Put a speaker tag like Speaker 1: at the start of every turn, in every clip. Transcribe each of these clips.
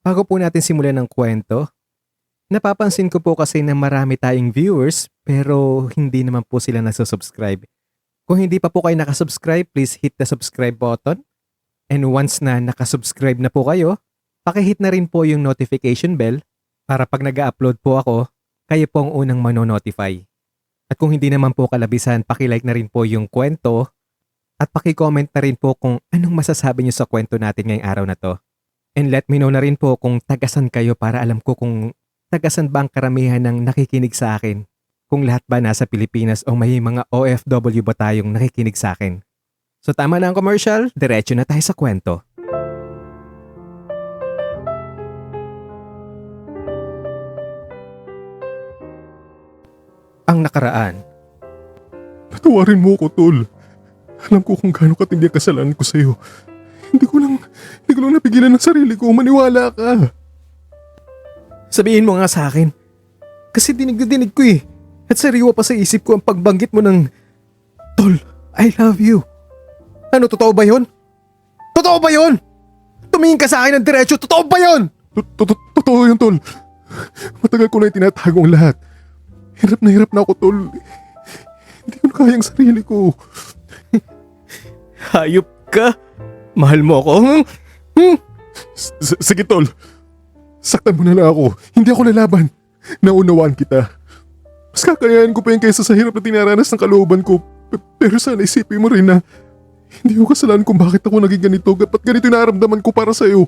Speaker 1: Bago po natin simulan ng kwento, napapansin ko po kasi na marami tayong viewers pero hindi naman po sila nasa-subscribe. Kung hindi pa po kayo nakasubscribe, please hit the subscribe button. And once na nakasubscribe na po kayo, pakihit na rin po yung notification bell para pag nag-upload po ako, kayo po ang unang mano-notify. At kung hindi naman po kalabisan, pakilike na rin po yung kwento at pakicomment na rin po kung anong masasabi niyo sa kwento natin ngayong araw na to. And let me know na rin po kung tagasan kayo para alam ko kung tagasan ba ang karamihan ng nakikinig sa akin. Kung lahat ba nasa Pilipinas o may mga OFW ba tayong nakikinig sa akin. So tama na ang commercial, diretso na tayo sa kwento. Ang nakaraan.
Speaker 2: Patawarin mo ako, Tol. Alam ko kung gaano katindi ang kasalanan ko sa'yo. Hindi ko lang napigilan ng sarili ko. Maniwala ka.
Speaker 1: Sabihin mo nga sa akin. Kasi dinig na dinig ko eh. At sariwa pa sa isip ko ang pagbanggit mo ng Tol, I love you. Ano, totoo ba yun? Totoo ba yun? Tumingin ka sa akin ng diretso, totoo ba yun?
Speaker 2: Totoo yun, Tol. Matagal ko na itinatago ang lahat. Hirap na ako, Tol. Hindi ko na kaya ang sarili ko.
Speaker 1: Hayop ka? Mahal mo ako?
Speaker 2: Sige, Tol. Saktan mo na lang ako. Hindi ako lalaban. Naunawaan kita. Mas kakayahan ko pa yung kaysa sa hirap na tinaranas ng kalooban ko. Pero sana isipin mo rin na hindi ko kasalanan kung bakit ako naging ganito. Ba't ganito yung nararamdaman ko para sa'yo?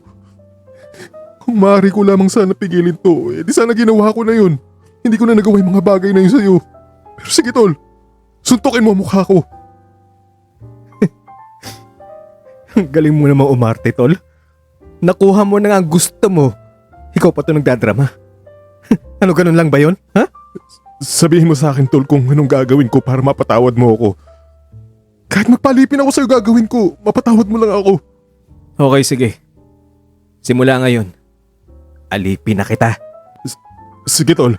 Speaker 2: Kung maaari ko lamang sana pigilin to, di sana ginawa ko na yun. Hindi ko na nagawa yung mga bagay na yun sa'yo. Pero sige, Tol. Suntukin mo ang mukha ko.
Speaker 1: Ang galing mo naman umarte, Tol. Nakuha mo na nga ang gusto mo. Ikaw pa ito nagdadrama. Ano, ganun lang ba yun? Ha?
Speaker 2: Sabihin mo sa akin, Tol, kung anong gagawin ko para mapatawad mo ako. Kahit magpalipin ako sa'yo gagawin ko, mapatawad mo lang ako.
Speaker 1: Okay, sige. Simula ngayon. Alipin na kita.
Speaker 2: Sige, Tol.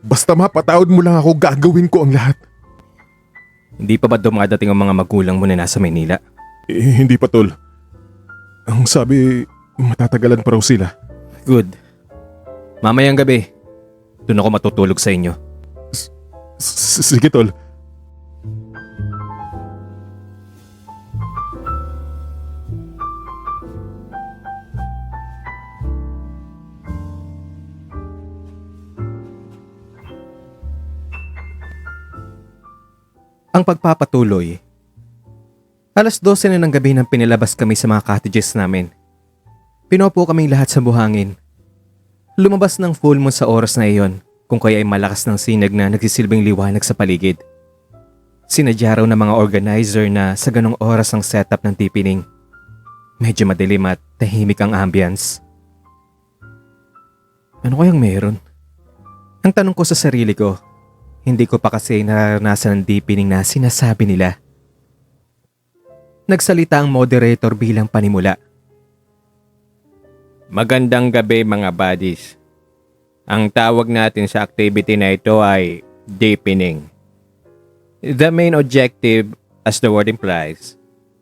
Speaker 2: Basta mapatawad mo lang ako, gagawin ko ang lahat.
Speaker 1: Hindi pa ba dumadating ang mga magulang mo na nasa Maynila?
Speaker 2: Hindi pa, Tol. Ang sabi, matatagalan pa raw sila.
Speaker 1: Good. Mamayang gabi, doon ako matutulog sa inyo.
Speaker 2: Sige, Tol.
Speaker 1: Ang pagpapatuloy. Alas 12 na ng gabi nang pinilabas kami sa mga cottages namin. Pinopo kaming lahat sa buhangin. Lumabas ng full moon sa oras na iyon, kung kaya ay malakas ng sinag na nagsisilbing liwanag sa paligid. Sinadya raw ng mga organizer na sa ganong oras ang setup ng tipining. Medyo madilim at tahimik ang ambience. Ano kayang meron? Ang tanong ko sa sarili ko, hindi ko pa kasi nararanasan ng deepening na sinasabi nila. Nagsalita ang moderator bilang panimula. Magandang gabi mga buddies. Ang tawag natin sa activity na ito ay deepening. The main objective, as the word implies,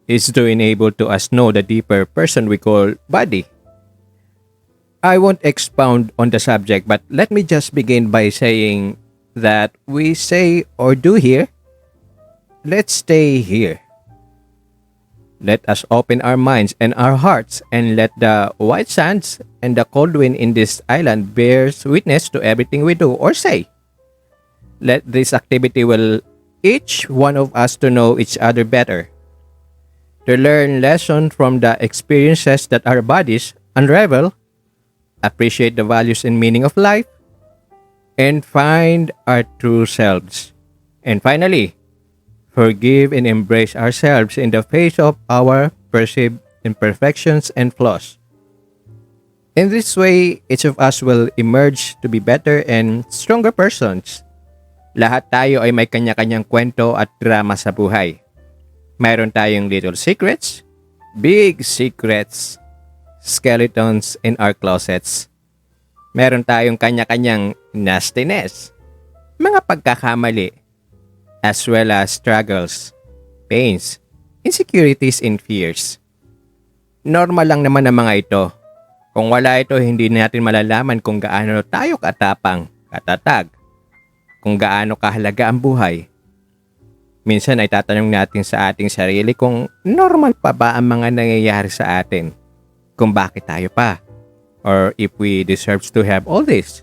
Speaker 1: is to enable to us know the deeper person we call body. I won't expound on the subject, but let me just begin by saying that we say or do here, let's stay here. Let us open our minds and our hearts and let the white sands and the cold wind in this island bears witness to everything we do or say. Let this activity will each one of us to know each other better, to learn lessons from the experiences that our bodies unravel, appreciate the values and meaning of life, and find our true selves. And finally, forgive and embrace ourselves in the face of our perceived imperfections and flaws. In this way, each of us will emerge to be better and stronger persons. Lahat tayo ay may kanya-kanyang kwento at drama sa buhay. Mayroon tayong little secrets, big secrets, skeletons in our closets. Meron tayong kanya-kanyang nastiness, mga pagkakamali, as well as struggles, pains, insecurities, and fears. Normal lang naman ang mga ito. Kung wala ito, hindi natin malalaman kung gaano tayo katapang, katatag, kung gaano kahalaga ang buhay. Minsan ay tatanong natin sa ating sarili kung normal pa ba ang mga nangyayari sa atin, kung bakit tayo pa, or if we deserve to have all this.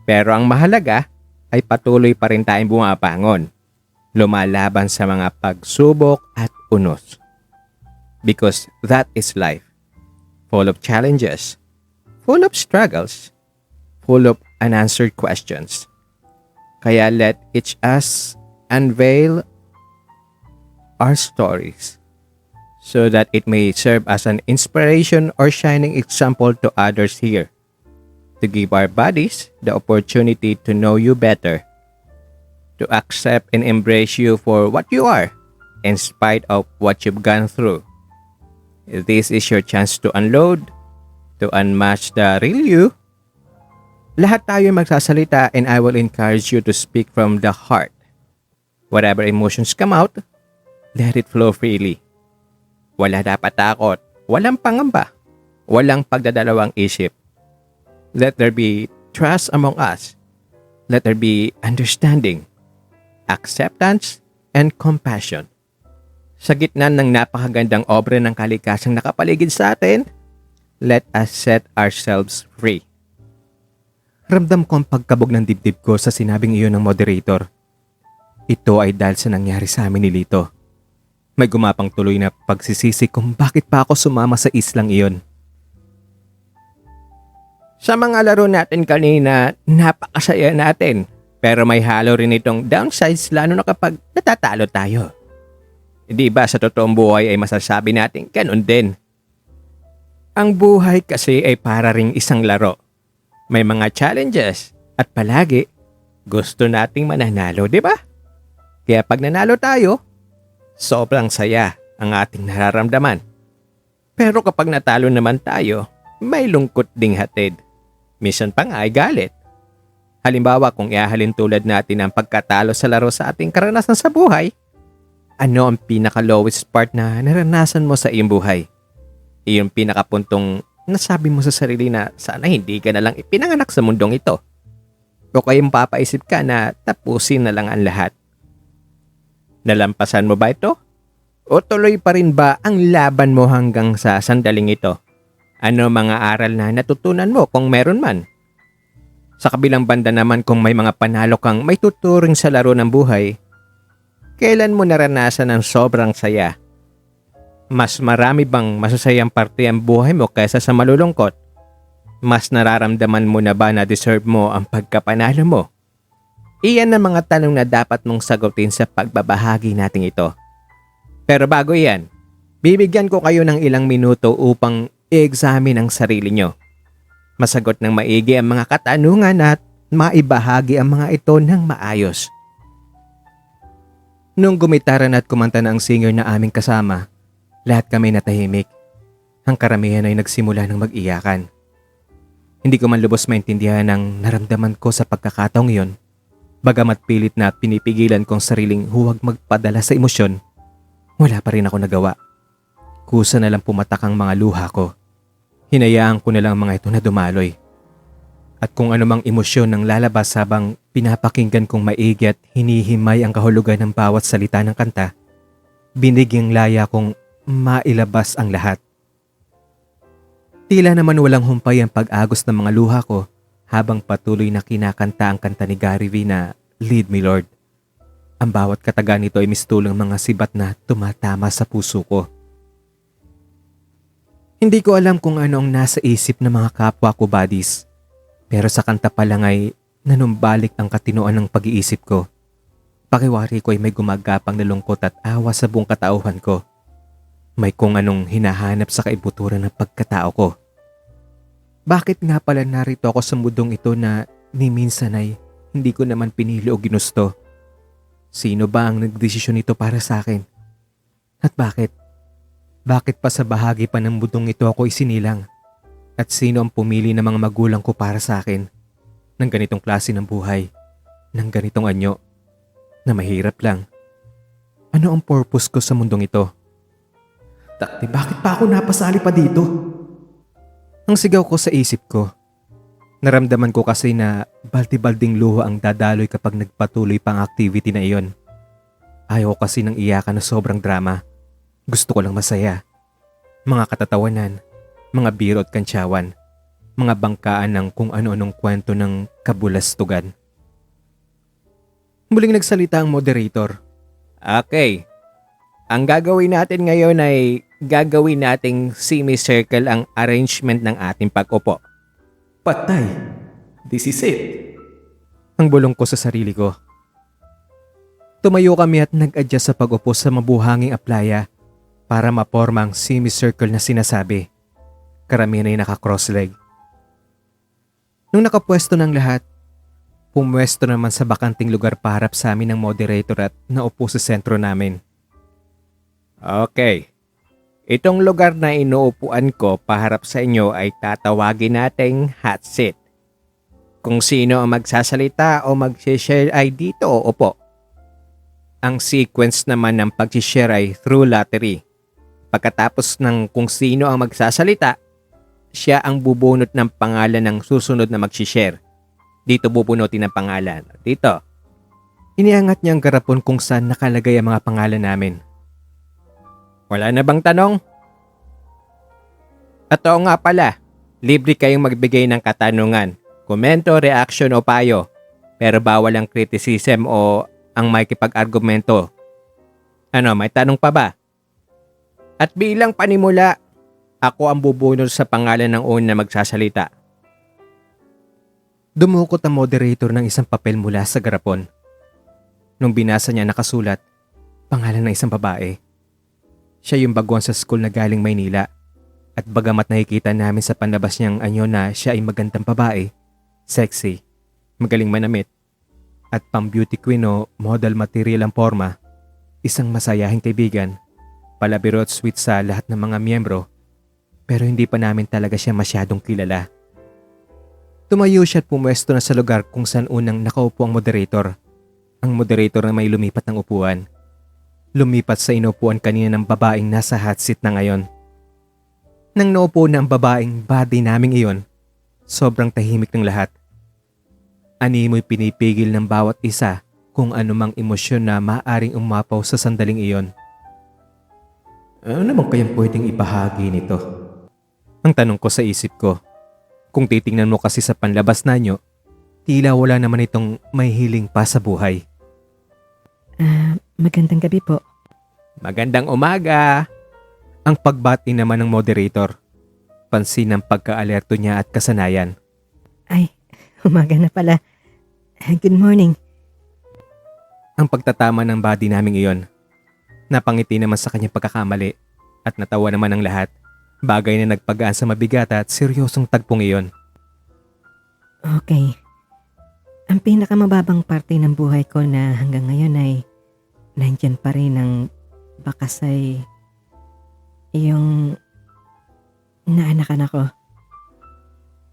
Speaker 1: Pero ang mahalaga ay patuloy pa rin tayong bumabangon, lumalaban sa mga pagsubok at unos. Because that is life. Full of challenges, full of struggles, full of unanswered questions. Kaya let each us unveil our stories so that it may serve as an inspiration or shining example to others here, to give our bodies the opportunity to know you better, to accept and embrace you for what you are, in spite of what you've gone through. This is your chance to unload, to unmask the real you. Lahat tayo magsasalita and I will encourage you to speak from the heart. Whatever emotions come out, let it flow freely. Wala dapat takot, walang pangamba, walang pagdadalawang isip. Let there be trust among us. Let there be understanding, acceptance, and compassion. Sa gitna ng napakagandang obra ng kalikasang nakapaligid sa atin, let us set ourselves free. Ramdam ko ang pagkabog ng dibdib ko sa sinabing iyon ng moderator. Ito ay dahil sa nangyari sa amin ni Lito. May gumapang tuloy na pagsisisi kung bakit pa ako sumama sa islang iyon. Sa mga laro natin kanina, napakasaya natin. Pero may halo rin itong downsides lalo na kapag natatalo tayo. Di ba sa totoong buhay ay masasabi natin ganun din. Ang buhay kasi ay para ring isang laro. May mga challenges at palagi gusto nating mananalo, di ba? Kaya pag nanalo tayo, sobrang saya ang ating nararamdaman. Pero kapag natalo naman tayo, may lungkot ding hatid. Minsan pa nga ay galit. Halimbawa kung iahalin tulad natin ang pagkatalo sa laro sa ating karanasan sa buhay, ano ang pinaka-lowest part na naranasan mo sa iyong buhay? Iyong pinakapuntong nasabi mo sa sarili na sana hindi ka na lang ipinanganak sa mundong ito. O kayong papaisip ka na tapusin na lang ang lahat. Nalampasan mo ba ito? O tuloy pa rin ba ang laban mo hanggang sa sandaling ito? Ano mga aral na natutunan mo kung meron man? Sa kabilang banda naman kung may mga panalo kang may tuturing sa laro ng buhay, kailan mo naranasan ang sobrang saya? Mas marami bang masasayang parte ang buhay mo kaysa sa malulungkot? Mas nararamdaman mo na ba na deserve mo ang pagkapanalo mo? Iyan ang mga tanong na dapat mong sagutin sa pagbabahagi natin ito. Pero bago yan, bibigyan ko kayo ng ilang minuto upang i-examine ang sarili nyo. Masagot ng maigi ang mga katanungan at maibahagi ang mga ito ng maayos. Nung gumitaran at kumanta na ang singer na aming kasama, lahat kami natahimik. Ang karamihan ay nagsimula ng mag-iyakan. Hindi ko man lubos maintindihan ang naramdaman ko sa pagkakataong iyon. Bagamat pilit na pinipigilan kong sariling huwag magpadala sa emosyon, wala pa rin ako nagawa. Kusa na lang pumatak ang mga luha ko. Hinayaan ko na lang mga ito na dumaloy. At kung anumang emosyon nang lalabas habang pinapakinggan kong maigi at hinihimay ang kahulugan ng bawat salita ng kanta, binigyang laya kong mailabas ang lahat. Tila naman walang humpay ang pag-agos ng mga luha ko habang patuloy na kinakanta ang kanta ni Gary V na Lead Me Lord. Ang bawat kataga nito ay mistulang mga sibat na tumatama sa puso ko. Hindi ko alam kung ano ang nasa isip ng mga kapwa ko buddies. Pero sa kanta pa lang ay nanumbalik ang katinoan ng pag-iisip ko. Pakiwari ko ay may gumagapang na lungkot at awa sa buong katauhan ko. May kung anong hinahanap sa kaibuturan ng pagkatao ko. Bakit nga pala narito ako sa mundong ito na ni minsan ay hindi ko naman pinili o ginusto? Sino ba ang nagdesisyon nito para sa akin? At bakit? Bakit pa sa bahagi pa ng mundong ito ako isinilang? At sino ang pumili ng mga magulang ko para sa akin? Ng ganitong klase ng buhay? Ng ganitong anyo? Na mahirap lang? Ano ang purpose ko sa mundong ito? Bakit pa ako napasali pa dito? Ang sigaw ko sa isip ko. Naramdaman ko kasi na balti-balding luha ang dadaloy kapag nagpatuloy pa ang activity na iyon. Ayaw ko kasi ng iyakan na sobrang drama. Gusto ko lang masaya. Mga katatawanan, mga biro at kantsawan, mga bangkaan ng kung ano-anong kwento ng kabulastugan. Muling nagsalita ang moderator. Okay, ang gagawin natin ngayon ay gagawin nating semicircle ang arrangement ng ating pag-upo. Patay, this is it. Ang bulong ko sa sarili ko. Tumayo kami at nag-adjust sa pag-upo sa mabuhanging aplaya para maporma ang semicircle na sinasabi. Karamihan ay naka-cross-leg. Nung nakapwesto ng lahat, pumwesto naman sa bakanting lugar paharap sa amin ng moderator at naupo sa sentro namin. Okay. Itong lugar na inuupuan ko paharap sa inyo ay tatawagin nating hot seat. Kung sino ang magsasalita o mag-share ay dito o upo. Ang sequence naman ng pag-share ay through lottery. Pagkatapos ng kung sino ang magsasalita, siya ang bubunot ng pangalan ng susunod na mag-share. Dito bubunutin ang pangalan. Dito. Iniangat niya ang garapon kung saan nakalagay ang mga pangalan namin. Wala na bang tanong? At oo nga pala, libre kayong magbigay ng katanungan, komento, reaction o payo. Pero bawal ang criticism o ang makikipag-argumento. Ano, may tanong pa ba? At bilang panimula, ako ang bubunod sa pangalan ng una na magsasalita. Dumukot ang moderator ng isang papel mula sa garapon. Nung binasa niya nakasulat, pangalan ng isang babae. Siya yung baguhan sa school na galing Maynila at bagamat nakikita namin sa panlabas niyang anyo na siya ay magandang babae, sexy, magaling manamit, at pang beauty queen o model material ang forma, isang masayahing kaibigan, palabiro at sweet sa lahat ng mga miyembro, pero hindi pa namin talaga siya masyadong kilala. Tumayo siya at pumwesto na sa lugar kung saan unang nakaupo ang moderator. Ang moderator na may lumipat ng upuan. Lumipat sa inupuan kanina ng babaeng nasa hot seat na ngayon. Nang naupo na ang babaeng body naming iyon, sobrang tahimik ng lahat. Animoy pinipigil ng bawat isa kung anumang emosyon na maaaring umapaw sa sandaling iyon. Ano naman kayang pwedeng ibahagi nito? Ang tanong ko sa isip ko. Kung titingnan mo kasi sa panlabas na nyo, tila wala naman itong may hiling pa sa buhay.
Speaker 3: Magandang gabi po.
Speaker 1: Magandang umaga! Ang pagbati naman ng moderator. Pansin ang pagka-alerto niya at kasanayan.
Speaker 3: Ay, umaga na pala. Good morning.
Speaker 1: Ang pagtatama ng body naming iyon. Napangiti naman sa kanyang pagkakamali at natawa naman ang lahat. Bagay na nagpagaan sa mabigat at seryosong tagpong iyon.
Speaker 3: Okay. Ang pinakamababang parte ng buhay ko na hanggang ngayon ay nandyan pa rin ang bakas ay yung naanakan ako.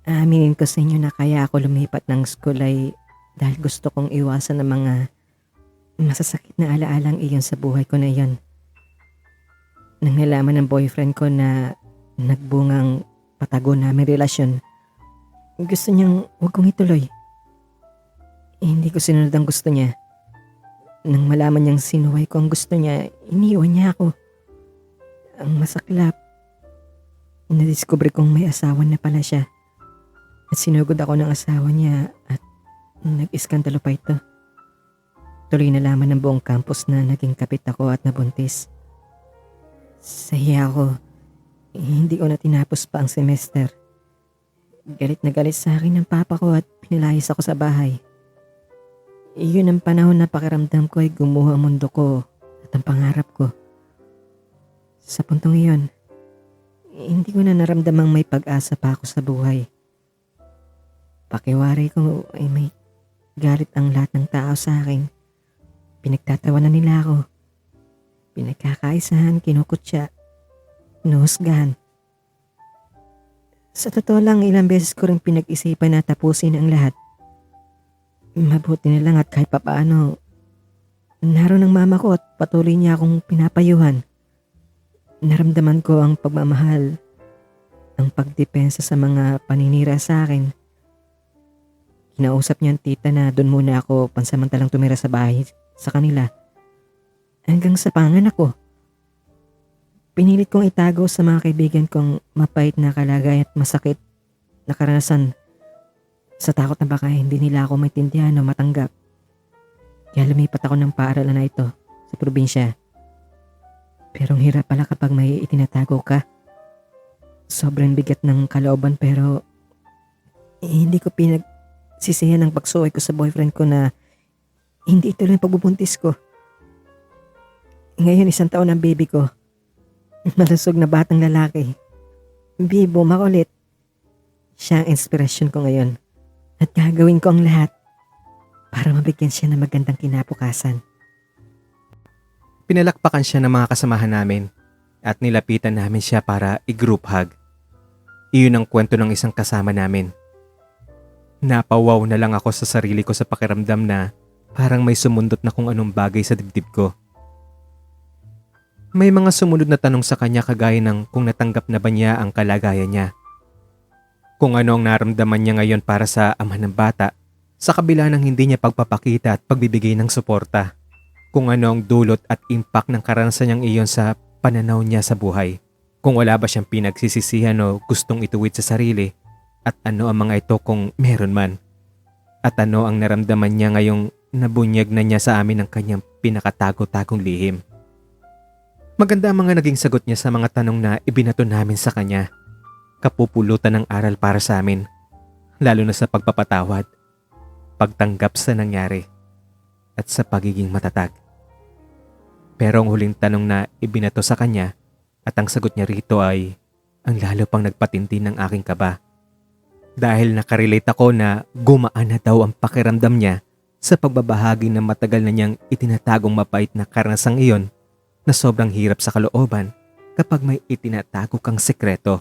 Speaker 3: Aminin ko sa inyo na kaya ako lumipat ng school ay dahil gusto kong iwasan ng mga masasakit na alaalang iyon sa buhay ko na iyon. Nang nalaman ng boyfriend ko na nagbungang patago namin relasyon, gusto niyang huwag kong ituloy. Hindi ko sinunod ang gusto niya. Nang malaman niyang sinuway ko ang gusto niya, iniwan niya ako. Ang masaklap, nadiskubre kong may asawa na pala siya. At sinugod ako ng asawa niya at nag-iskandalo pa ito. Tuloy na laman ng buong campus na naging kapit ako at nabuntis. Sahiya ako. Hindi ko na tinapos pa ang semester. Galit na galit sa akin ng papa ko at pinilayas ako sa bahay. Iyon ang panahon na pakiramdam ko ay gumuho ang mundo ko at ang pangarap ko. Sa puntong iyon, hindi ko na naramdamang may pag-asa pa ako sa buhay. Pakiwari ko ay may galit ang lahat ng tao sa akin. Pinagtatawanan nila ako. Pinagkakaisahan, kinukutya, hinuhusgahan. Sa totoo lang, ilang beses ko rin pinag-isipan na tapusin ang lahat. Mabuti na lang at kahit papaano, naroon ang mama ko at patuloy niya akong pinapayuhan. Naramdaman ko ang pagmamahal, ang pagdepensa sa mga paninira sa akin. Kinausap niya ang tita na doon muna ako pansamantalang tumira sa bahay sa kanila. Hanggang sa panganak ko. Pinilit kong itago sa mga kaibigan kong mapait na kalagayan at masakit na karanasan sa takot na baka hindi nila ako maintindihan o matanggap. Kaya lumipat ako ng paaralan na ito sa probinsya. Pero ang hirap pala kapag may itinatago ka. Sobrang bigat ng kalooban pero hindi ko pinagsisihan ang pagsuway ko sa boyfriend ko na hindi ituloy ang pagbubuntis ko. Ngayon 1 taon ang baby ko. Malusog na batang lalaki. Bibo, makulit. Siya ang inspirasyon ko ngayon. At gagawin ko ang lahat para mabigyan siya ng magandang kinabukasan.
Speaker 1: Pinalakpakan siya ng mga kasamahan namin at nilapitan namin siya para i-group hug. Iyon ang kwento ng isang kasama namin. Napawaw na lang ako sa sarili ko sa pakiramdam na parang may sumundot na kung anong bagay sa dibdib ko. May mga sumunod na tanong sa kanya kagaya ng kung natanggap na ba niya ang kalagayan niya. Kung ano ang naramdaman niya ngayon para sa ama ng bata sa kabila ng hindi niya pagpapakita at pagbibigay ng suporta. Kung ano ang dulot at impact ng karanasan niyang iyon sa pananaw niya sa buhay. Kung wala ba siyang pinagsisisihan o gustong ituwid sa sarili at ano ang mga ito kung meron man. At ano ang naramdaman niya ngayong nabunyag na niya sa amin ang kanyang pinakatago-tagong lihim. Maganda ang mga naging sagot niya sa mga tanong na ibinato namin sa kanya. Kapupulutan ng aral para sa amin, lalo na sa pagpapatawad, pagtanggap sa nangyari, at sa pagiging matatag. Pero ang huling tanong na ibinato sa kanya at ang sagot niya rito ay ang lalo pang nagpatindi ng aking kaba. Dahil nakarelate ako na gumaan na daw ang pakiramdam niya sa pagbabahagi ng matagal na niyang itinatagong mapait na karanasang iyon na sobrang hirap sa kalooban kapag may itinatago kang sekreto.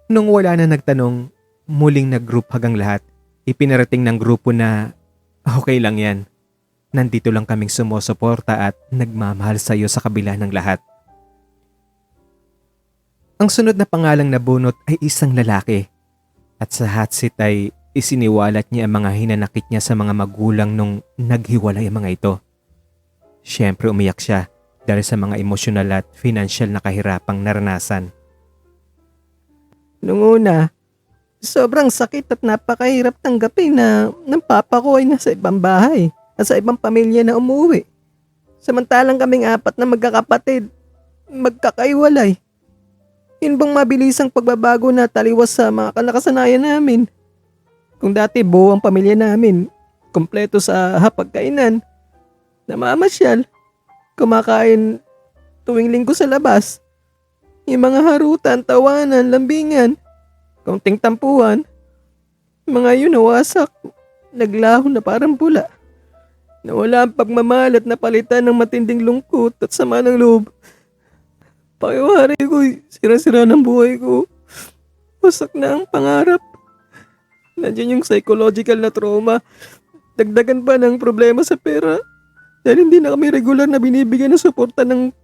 Speaker 1: Nung wala na nagtanong, muling nag-group hug ang lahat. Ipinarating ng grupo na okay lang yan. Nandito lang kaming sumusuporta at nagmamahal sa iyo sa kabila ng lahat. Ang sunod na pangalang nabunot ay isang lalaki. At sa hot seat ay isiniwalat niya ang mga hinanakit niya sa mga magulang nung naghiwalay ang mga ito. Siyempre umiyak siya dahil sa mga emosyonal at financial na kahirapang naranasan.
Speaker 4: Nung una, sobrang sakit at napakahirap tanggapin na ng papa ko ay nasa ibang bahay at sa ibang pamilya na umuwi. Samantalang kaming 4 na magkakapatid, magkakaiwalay. Yun bang mabilisang pagbabago na taliwas sa mga nakasanayan namin? Kung dati buo ang pamilya namin, kompleto sa hapagkainan, namamasyal, kumakain tuwing linggo sa labas. Yung mga harutan, tawanan, lambingan, kaunting tampuhan, mga yun nawasak, naglaho na parang pula. Nawala ang pagmamahal at napalitan ng matinding lungkot at sama ng loob. Pakiwari ko, sira-sira ng buhay ko. Wasak na ang pangarap. Nandiyan yung psychological na trauma. Dagdagan pa ng problema sa pera. Dahil hindi na kami regular na binibigyan ng suporta ng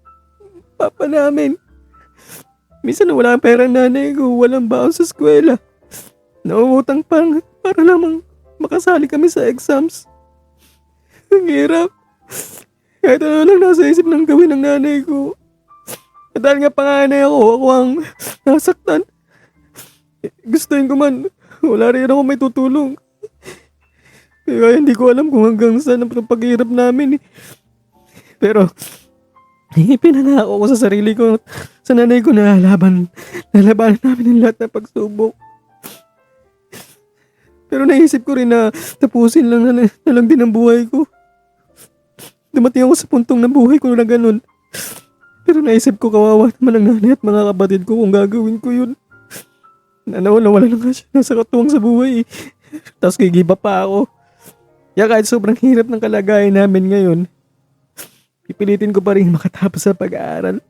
Speaker 4: papa namin. Minsan na wala ang pera ng nanay ko, walang baon sa eskwela. Nauutang pang para lamang makasali kami sa exams. Ang hirap. Kahit ano lang nasa isip ng gawin ng nanay ko. At dahil nga panganay ako ang nasaktan. Gustuin ko man, wala rin ako may tutulong. Kaya hindi ko alam kung hanggang saan ang paghihirap namin. Pero, pinangako ko sa sarili ko, sa nanay ko na lalabanan namin ang lahat ng pagsubok. Pero naisip ko rin na tapusin lang na lang din ang buhay ko. Dumating ako sa puntong ng buhay ko na ganun. Pero naisip ko kawawa naman ang nanay at mga kapatid ko kung gagawin ko yun. Nawala na nga siya nasa katuwang sa buhay. Tapos gigiba pa ako. Kaya kahit sobrang hirap ng kalagayan namin ngayon, pipilitin ko pa rin makatapos sa pag-aaral.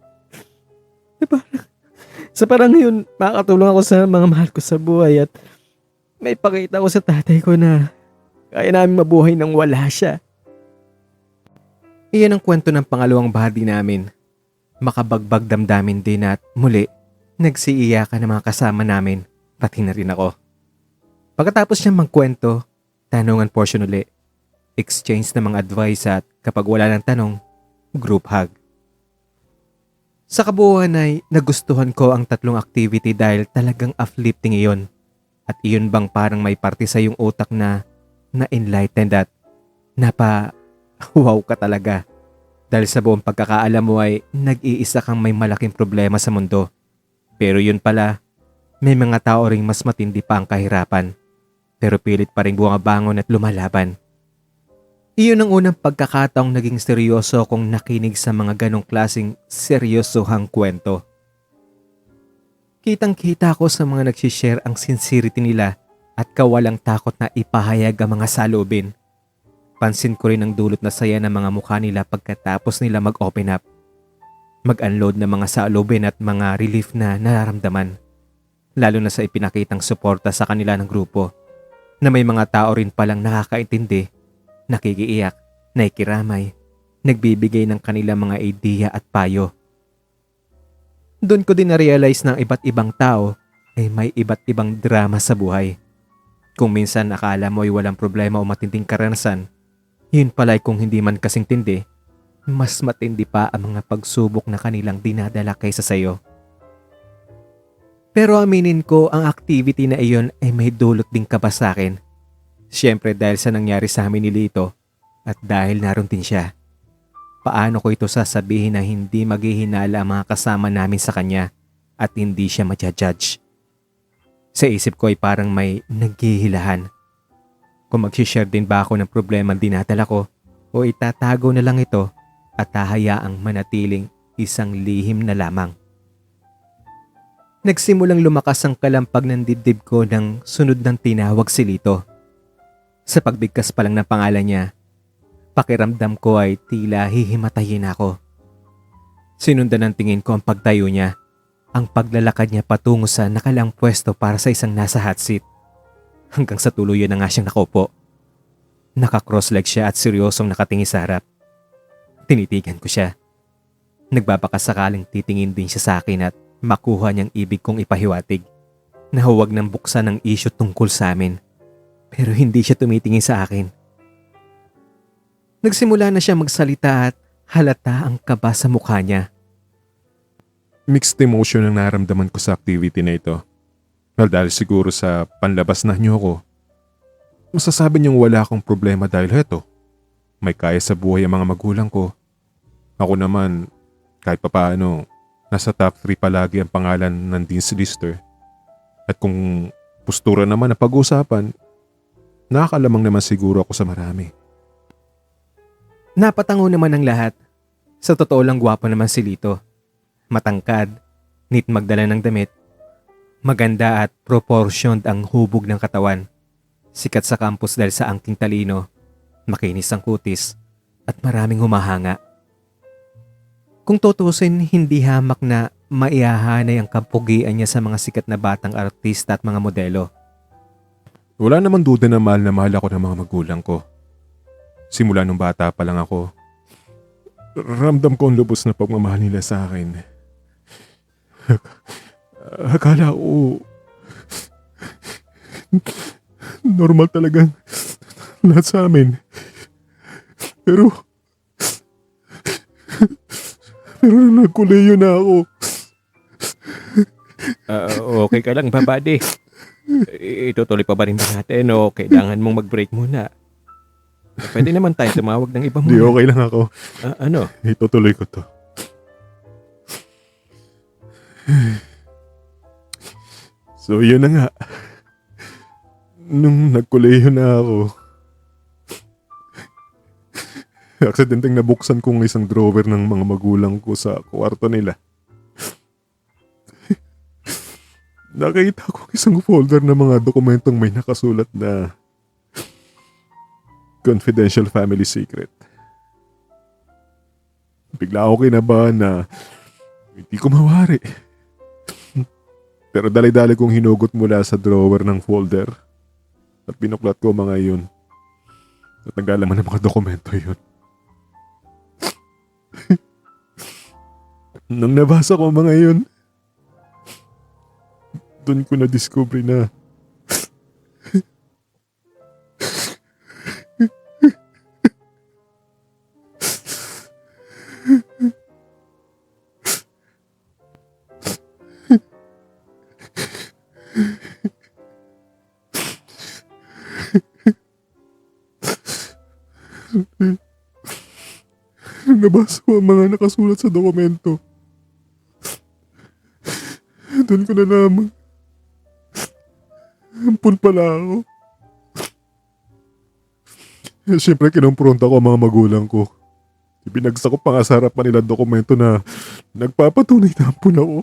Speaker 4: Sa parang yun, makakatulong ako sa mga mahal ko sa buhay at may pakita ko sa tatay ko na kaya namin mabuhay nang wala siya.
Speaker 1: Iyan ang kwento ng pangalawang bahagi namin. Makabagbag damdamin din at muli, Nagsiiyakan ng mga kasama namin, pati na rin ako. Pagkatapos niya magkwento, tanungan portion uli, exchange ng mga advice at kapag wala ng tanong, group hug. Sa kabuuan ay nagustuhan ko ang tatlong activity dahil talagang uplifting iyon. At iyon bang parang may parte sa iyong utak na na-enlightened at wow ka talaga. Dahil sa buong pagkakaalam mo ay nag-iisa kang may malaking problema sa mundo. Pero yun pala, may mga tao ring mas matindi pa ang kahirapan. Pero pilit pa rin bumabangon at lumalaban. Iyon ang unang pagkakataong naging seryoso kung nakinig sa mga ganong klaseng seryosohang kwento. Kitang-kita ko sa mga nagsishare ang sincerity nila at kawalang takot na ipahayag ang mga saloobin. Pansin ko rin ang dulot na saya ng mga mukha nila pagkatapos nila mag-open up. Mag-unload ng mga saloobin at mga relief na nararamdaman. Lalo na sa ipinakitang suporta sa kanila ng grupo. Na may mga tao rin palang nakakaintindi, nakikiiyak, nakikiramay, nagbibigay ng kanilang mga ideya at payo. Doon ko din na-realize na ang iba't ibang tao ay may iba't ibang drama sa buhay. Kung minsan akala mo ay walang problema o matinding karanasan, yun pala ay kung hindi man kasing tindi, mas matindi pa ang mga pagsubok na kanilang dinadala kaysa sayo. Pero aminin ko ang activity na iyon ay may dulot din kaba sa akin. Siyempre dahil sa nangyari sa amin ni Lito at dahil naroon din siya. Paano ko ito sasabihin na hindi maghihinala ang mga kasama namin sa kanya at hindi siya ma-judge? Sa isip ko ay parang may naghihilahan. Kung mag-share din ba ako ng problema dinadala ko o itatago na lang ito at hahayaang manatiling isang lihim na lamang. Nagsimulang lumakas ang kalampag ng dibdib ko nang sunod ng tinawag si Lito. Sa pagbigkas pa lang ng pangalan niya, pakiramdam ko ay tila hihimatayin ako. Sinundan ng tingin ko ang pagtayo niya, ang paglalakad niya patungo sa nakalang pwesto para sa isang nasa hot seat. Hanggang sa tuluyan na nga siyang nakaupo. Naka-cross-leg siya at seryosong nakatingin sa harap. Tinitigan ko siya. Nagbabakasakaling titingin din siya sa akin at makuha niyang ibig kong ipahiwatig na huwag nang buksan ang issue tungkol sa amin. Pero hindi siya tumitingin sa akin. Nagsimula na siya magsalita at halata ang kaba sa mukha niya.
Speaker 2: Mixed emotion ang naramdaman ko sa activity na ito. Dahil siguro sa panlabas na niyo ko, masasabi niyong wala akong problema dahil heto, may kaya sa buhay ang mga magulang ko. Ako naman, kahit papaano, nasa top 3 palagi ang pangalan ng Dean's Lister. At kung postura naman ang pag-uusapan, nakakalamang naman siguro ako sa marami.
Speaker 1: Napatango naman ang lahat. Sa totoo lang gwapo naman si Lito. Matangkad, neat magdala ng damit. Maganda at proportioned ang hubog ng katawan. Sikat sa campus dahil sa angking talino, makinis ang kutis, at maraming humahanga. Kung tutusin, hindi hamak na maihahanay ang kapugian niya sa mga sikat na batang artista at mga modelo.
Speaker 2: Wala naman duda na mahal ako ng mga magulang ko. Simula nung bata pa lang ako, ramdam ko ang lubos na pagmamahal nila sa akin. Akala ko normal talagang lahat sa amin. Pero nagkuleyo na ako.
Speaker 1: Okay ka lang ba, buddy? Itutuloy pa ba rin ba natin o kailangan mong mag-break muna? Pwede naman tayo tumawag ng iba
Speaker 2: Di
Speaker 1: muna.
Speaker 2: okay lang ako.
Speaker 1: Ano?
Speaker 2: Itutuloy ko to. So yun na nga. Nung nagkuleyo na ako, aksidenteng nabuksan kong isang drawer ng mga magulang ko sa kwarto nila. Nakita ko isang folder ng mga dokumentong may nakasulat na confidential family secret. Bigla ako kinabahan na hindi ko mawari. Pero dali-dali kong hinugot mula sa drawer ng folder at binuklat ko mga yun. At naglalaman ng mga dokumento yun. Nung nabasa ko mga yun, doon ko na-discover na nung nabasa ko ang mga nakasulat sa dokumento. Doon ko na lamang. Ampun pala ako. Siyempre kinumpronta ko ang mga magulang ko. Ibinagsak ko pa nga sa harapan nila ang dokumento na nagpapatunay na ampun ako.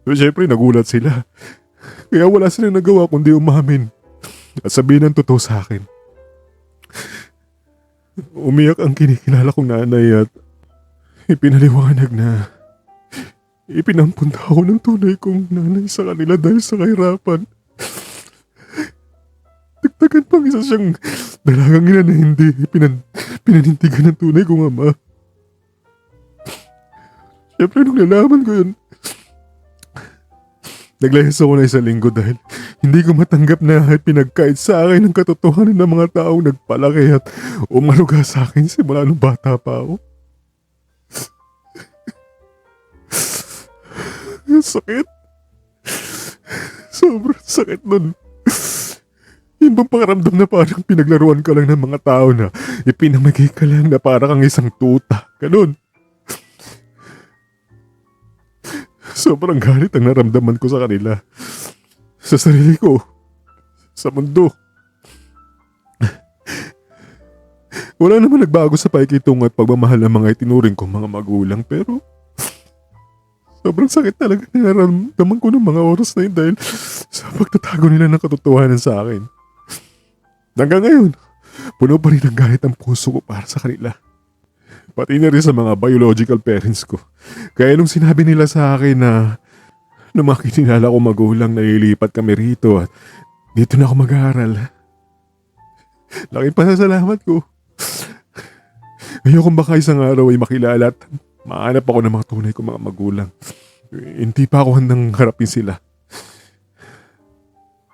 Speaker 2: So, siyempre nagulat sila. Kaya wala silang nagawa kundi umamin at sabihin ang totoo sa akin. Umiyak ang kinikilala kong nanay at ipinaliwanag na ipinampunta ako ng tunay kong nanay sa kanila dahil sa kahirapan. Dagdagan pang isa siyang dalagang ina na hindi pinanintigan ng tunay kong ama. Siyempre nung nalaman ko yun, naglayas ako na 1 linggo dahil hindi ko matanggap na pinagkait sa akin ang katotohanan ng mga taong nagpalaki at umaruga sa akin simula nung bata pa ako. Sakit. Sobrang sakit nun. Yung bang pakiramdam na parang pinaglaruan ka lang ng mga tao na ipinamigay ka lang na parang kang isang tuta. Ganun. Sobrang galit ang naramdaman ko sa kanila. Sa sarili ko. Sa mundo. Wala naman nagbago sa pakikitungo at pagmamahal ng mga itinuring kong mga magulang pero sobrang sakit talaga na naramdaman ko ng mga oras na yun dahil sa pagtatago nila ng katotohanan sa akin. Hanggang ngayon, puno pa rin ang galit ang puso ko para sa kanila. Pati na rin sa mga biological parents ko. Kaya nung sinabi nila sa akin na nung mga kinilala ko magulang na lilipat kami rito at dito na ako mag-aaral. Laking pasasalamat ko. Ayokong baka isang araw ay makilala at mahanap ako ng mga tunay kong mga magulang. Hindi pa ako handang harapin sila.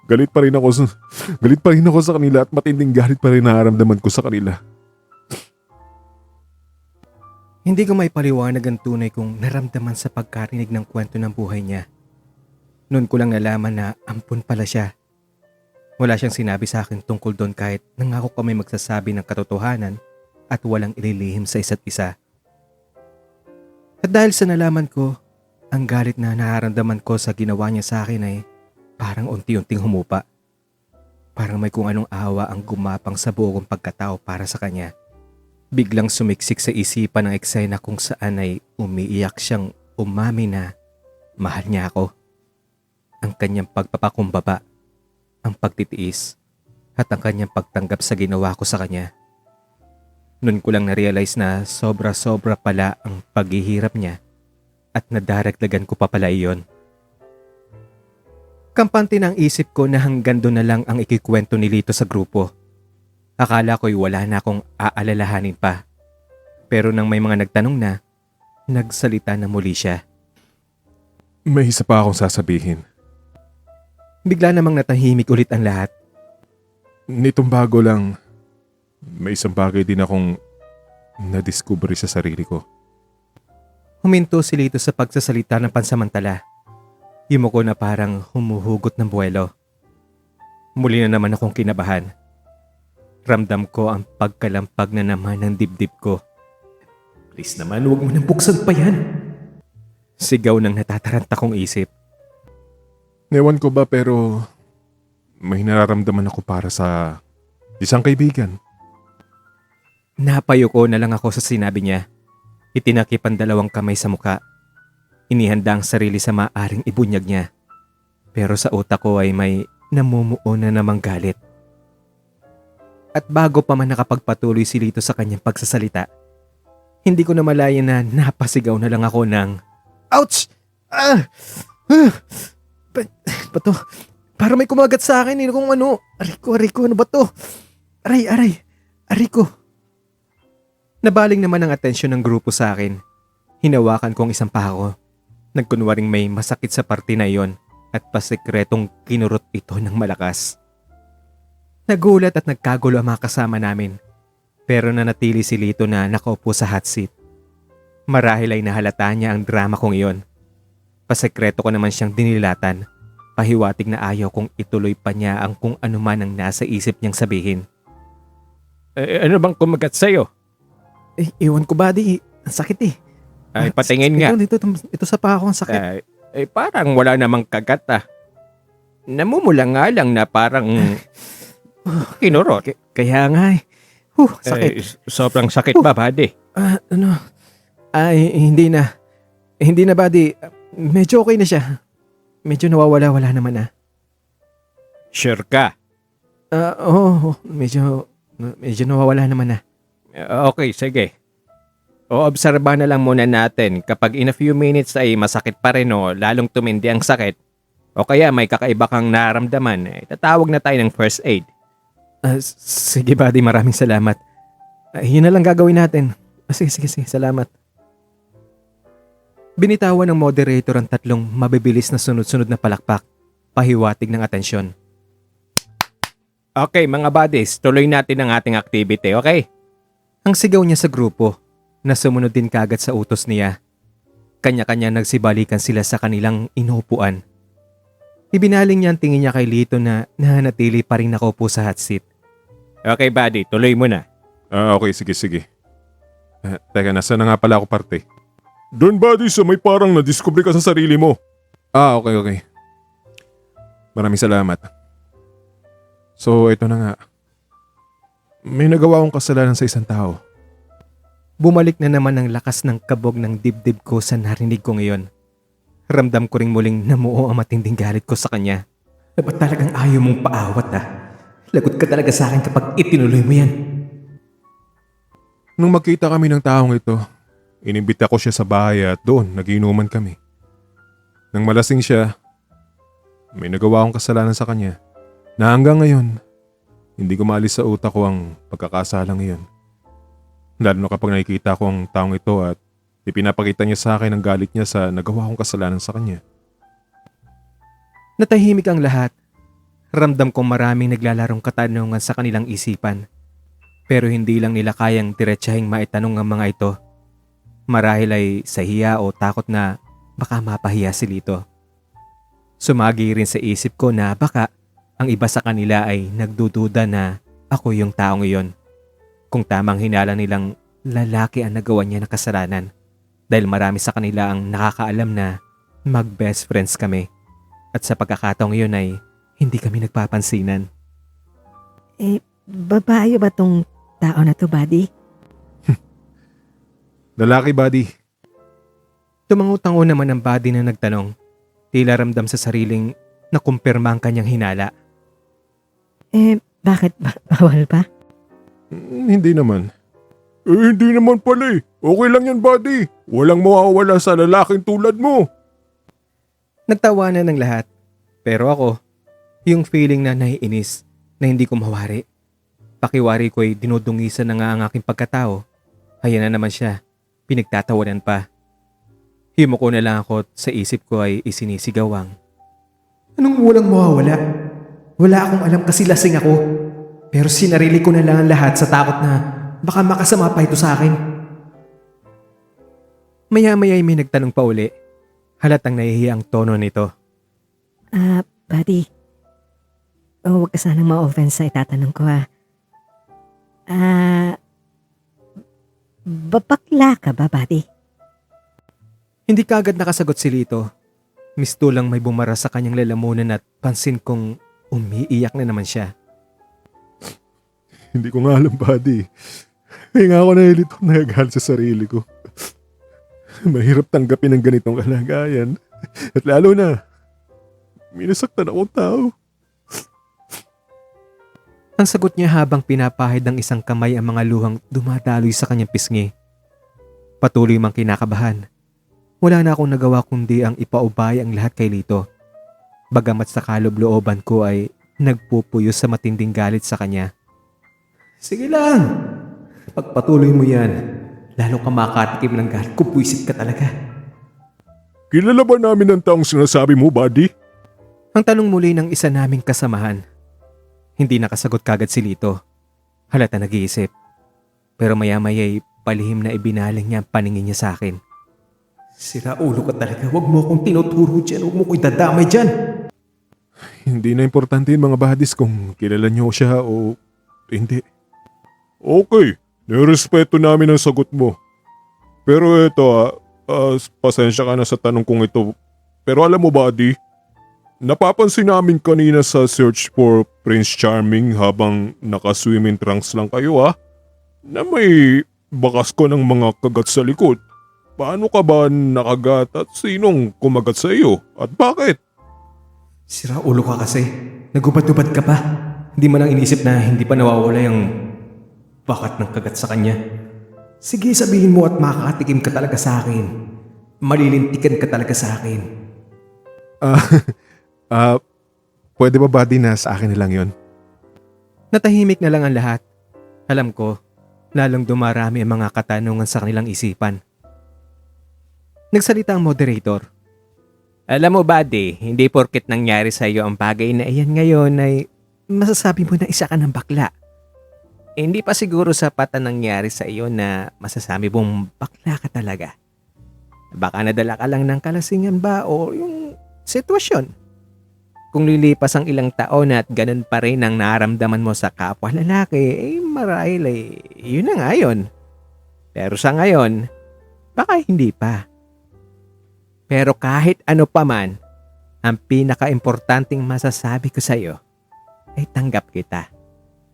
Speaker 2: Galit pa rin ako sa kanila at matinding galit pa rin nararamdaman ko sa kanila.
Speaker 1: Hindi ko may paliwanag ang tunay kong naramdaman sa pagkarinig ng kwento ng buhay niya. Noon ko lang nalaman na ampun pala siya. Wala siyang sinabi sa akin tungkol doon kahit nangako kami magsasabi ng katotohanan at walang ililihim sa isa't isa. At dahil sa nalaman ko, ang galit na nararamdaman ko sa ginawa niya sa akin ay parang unti-unting humupa. Parang may kung anong awa ang gumapang sa buo kong pagkatao para sa kanya. Biglang sumiksik sa isipan ng eksena kung saan ay umiiyak siyang umami na mahal niya ako. Ang kanyang pagpapakumbaba, ang pagtitiis, at ang kanyang pagtanggap sa ginawa ko sa kanya. Noon ko lang na-realize na sobra-sobra pala ang paghihirap niya at nadaragdagan ko pa pala iyon. Kampante na ang isip ko na hanggang doon na lang ang ikikwento ni Lito sa grupo. Akala ko'y wala na akong aalalahanin pa. Pero nang may mga nagtanong na, nagsalita na muli siya.
Speaker 2: May isa pa akong sasabihin.
Speaker 1: Bigla namang natahimik ulit ang lahat.
Speaker 2: Nitong bago lang, may isang bagay din akong na-discover sa sarili ko.
Speaker 1: Huminto si Lito sa pagsasalita ng pansamantala. Yumuko na parang humuhugot ng buwelo. Muli na naman akong kinabahan. Ramdam ko ang pagkalampag na naman ng dibdib ko. Please naman, huwag mo nang buksan pa yan. Sigaw ng natataranta kong isip.
Speaker 2: Ewan ko ba pero may nararamdaman ako para sa isang kaibigan.
Speaker 1: Napayo ko na lang ako sa sinabi niya. Itinakip ang 2 kamay sa muka. Inihanda ang sarili sa maaring ibunyag niya. Pero sa utak ko ay may namumuo na namang galit. At bago pa man nakapagpatuloy si Lito sa kanyang pagsasalita, hindi ko na malaya na napasigaw na lang ako ng ouch! Bato, para may kumagat sa akin kung ano. Ariko, ano ba to? Aray, ariko. Nabaling naman ang atensyon ng grupo sa akin. Hinawakan ko ang isang pako. Nagkunwaring may masakit sa parte na iyon at pasikretong kinurot ito ng malakas. Nagulat at nagkagulo ang mga kasama namin, pero nanatili si Lito na nakaupo sa hot seat. Marahil ay nahalata niya ang drama kong iyon. Pasekreto ko naman siyang dinilatan, pahiwatig na ayaw kong ituloy pa niya ang kung ano man ang nasa isip niyang sabihin. Ano bang kumagat sa'yo?
Speaker 4: Iwan ko, buddy. Ang sakit eh.
Speaker 1: Ay, patingin nga.
Speaker 4: Ito sa paa ko, ang sakit.
Speaker 1: Parang wala namang kagat ah. Namumula nga lang na parang kinurot.
Speaker 4: Kaya nga eh. Sakit.
Speaker 1: Sobrang sakit ba, buddy?
Speaker 4: Hindi na. Hindi na, buddy. Medyo okay na siya. Medyo nawawala-wala naman na.
Speaker 1: Sure ka?
Speaker 4: Oo. Medyo nawawala naman na.
Speaker 1: Okay, sige. Obserbahan na lang muna natin kapag in a few minutes ay masakit pa rin o lalong tumindi ang sakit o kaya may kakaiba kang naramdaman, tatawag na tayo ng first aid.
Speaker 4: Sige, buddy. Maraming salamat. Yun na lang gagawin natin. Sige. Salamat.
Speaker 1: Binitawan ng moderator ang 3 mabibilis na sunod-sunod na palakpak, pahiwatig ng atensyon. Okay, mga buddies, tuloy natin ang ating activity, okay? Ang sigaw niya sa grupo, na sumunod din kagad sa utos niya. Kanya-kanya nagsibalikan sila sa kanilang inuupuan. Ibinaling niya ang tingin niya kay Lito na nanatili pa rin nakaupo sa hot seat. Okay, buddy, tuloy mo na.
Speaker 2: Okay, sige. Teka, nasa na nga pala ako parte? Doon, buddy, sa may parang nadiskubre ka sa sarili mo. Okay. Maraming salamat. So, ito na nga. May nagawa akong kasalanan sa isang tao.
Speaker 1: Bumalik na naman ang lakas ng kabog ng dibdib ko sa narinig ko ngayon. Ramdam ko ring muling namuo ang matinding galit ko sa kanya. Ba't talagang ayaw mong paawat ah? Lagot ka talaga sa akin kapag itinuloy mo yan.
Speaker 2: Nung magkita kami ng taong ito, inimbita ko siya sa bahay at doon nagiinuman kami. Nang malasing siya, may nagawa akong kasalanan sa kanya na hanggang ngayon, hindi ko maalis sa utak ko ang pagkakasalang iyon. Lalo na kapag nakikita ko ang taong ito at ipinapakita niya sa akin ang galit niya sa nagawa kong kasalanan sa kanya.
Speaker 1: Natahimik ang lahat. Ramdam kong maraming naglalarong katanungan sa kanilang isipan. Pero hindi lang nila kayang diretsahing maitanong ang mga ito. Marahil ay sa hiya o takot na baka mapahiya si Lito. Sumagi rin sa isip ko na baka ang iba sa kanila ay nagdududa na ako yung taong iyon. Kung tamang hinala nilang lalaki ang nagawa niya ng kasalanan dahil marami sa kanila ang nakakaalam na mag-best friends kami at sa pagkakataong iyon ay hindi kami nagpapansinan.
Speaker 3: Babae ba tong tao na to, buddy?
Speaker 2: Lalaki, buddy.
Speaker 1: Tumangutango naman ang body na nagtanong, tila ramdam sa sariling nakumpirma ang kanyang hinala.
Speaker 3: Bakit bawal ba?
Speaker 2: Hindi naman. Hindi naman pala eh. Okay lang yan, buddy. Walang mawawala sa lalaking tulad mo.
Speaker 1: Nagtawanan ng lahat, pero ako, yung feeling na naiinis na hindi ko mawari. Pakiwari ko ay dinudungisan na nga ang aking pagkatao. Ayan na naman siya, pinagtatawanan pa. Himuko na lang ako sa isip ko ay isinisigawang. Anong walang mawawala? Wala akong alam kasi lasing ako. Pero sinarili ko na lang ang lahat sa takot na baka makasama pa ito sa akin. Maya-maya ay may nagtanong pa uli. Halatang nahihiya ang tono nito.
Speaker 3: Buddy. Huwag ka sanang ma-offense sa itatanong ko ha. Bakla ka ba, buddy?
Speaker 1: Hindi kaagad nakasagot si Lito. Misto lang may bumara sa kanyang lalamunan at pansin kong umiiyak na naman siya.
Speaker 2: Hindi ko nga alam, buddy. Kaya nga ako nahilito nagagalit sa sarili ko. Mahirap tanggapin ang ganitong kalagayan. At lalo na, minasaktan akong tao.
Speaker 1: Ang sagot niya habang pinapahid ng isang kamay ang mga luhang dumadaloy sa kanyang pisngi. Patuloy mang kinakabahan. Wala na akong nagawa kundi ang ipaubaya ang lahat kay Lito. Bagamat sa kaloob-looban ko ay nagpupuyo sa matinding galit sa kanya. Sige lang, pagpatuloy mo yan. Lalo ka makatikim ng galit ko, puwisit ka talaga.
Speaker 2: Kilala ba namin ang taong sinasabi mo, buddy?
Speaker 1: Ang tanong muli ng isa naming kasamahan. Hindi nakasagot kagad si Lito. Halata nag-iisip. Pero maya-maya'y palihim na ibinaling niya ang paningin niya sa akin. Sira ulo ka talaga. Huwag mo akong tinuturo dyan. Huwag mo ko idadamay dyan.
Speaker 2: Hindi na importante yung mga buddies kung kilala niyo siya o hindi. Okay, nirespeto namin ang sagot mo. Pero ito pasensya ka na sa tanong kong ito. Pero alam mo buddy, napapansin namin kanina sa search for Prince Charming habang naka-swimming trunks lang kayo na may bakas ko ng mga kagat sa likod. Paano ka ba nakagat at sinong kumagat sa iyo at bakit?
Speaker 1: Sira ulo ka kasi. Nagubad-ubad ka pa. Hindi mo lang inisip na hindi pa nawawala yung bakat ng kagat sa kanya. Sige, sabihin mo at makakatikim ka talaga sa akin. Malilintikan ka talaga sa akin.
Speaker 2: Pwede ba buddy na sa akin na lang yon?
Speaker 1: Natahimik na lang ang lahat. Alam ko, lalong dumarami ang mga katanungan sa kanilang isipan. Nagsalita ang moderator. Alam mo buddy, hindi porket nangyari sa iyo ang bagay na iyan ngayon ay masasabi mo na isa ka ng bakla. Hindi pa siguro sapat ang nangyari sa iyo na masasabi mong bakla ka talaga. Baka nadala ka lang ng kalasingan ba o yung sitwasyon. Kung lilipas ang ilang taon at ganun pa rin ang naramdaman mo sa kapwa lalaki, marahil yun na nga yun. Pero sa ngayon, baka hindi pa. Pero kahit ano pa man, ang pinaka-importanting masasabi ko sa iyo ay tanggap kita.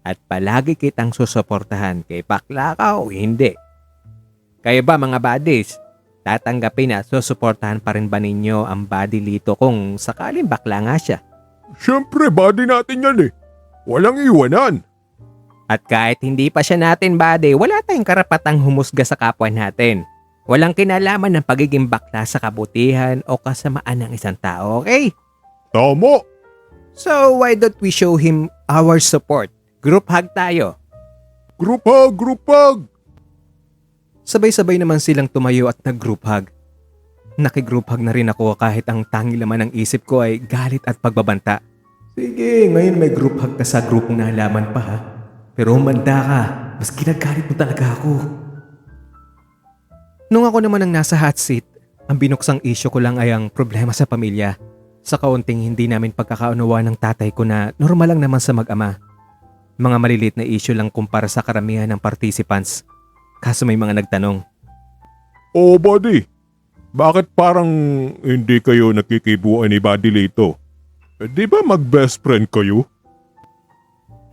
Speaker 1: At palagi kitang susuportahan kay bakla ka o hindi. Kayo ba mga buddies? Tatanggapin at susuportahan pa rin ba ninyo ang buddy Lito kung sakaling bakla nga siya?
Speaker 2: Siyempre buddy natin yan Walang iwanan.
Speaker 1: At kahit hindi pa siya natin buddy, wala tayong karapatang humusga sa kapwa natin. Walang kinalaman ng pagiging bakla sa kabutihan o kasamaan ng isang tao, okay?
Speaker 2: Tama.
Speaker 1: So why don't we show him our support? Group hug tayo.
Speaker 2: Group hug, group hug.
Speaker 1: Sabay-sabay naman silang tumayo at nag-group hug. Naki-group hug na rin ako kahit ang tanging laman ng isip ko ay galit at pagbabanta. Sige, ngayon may group hug ka sa grupong nalaman pa ha. Pero humanda ka, mas ginagalit mo talaga ako. Nung ako naman ang nasa hot seat, ang binuksang issue ko lang ay ang problema sa pamilya. Sa kaunting hindi namin pagkakaunawa ng tatay ko na normal lang naman sa mag-ama. Mga maliliit na issue lang kumpara sa karamihan ng participants. Kaso may mga nagtanong.
Speaker 2: Oh buddy, bakit parang hindi kayo nakikibuan ni Buddy Lito? Di ba mag-best friend kayo?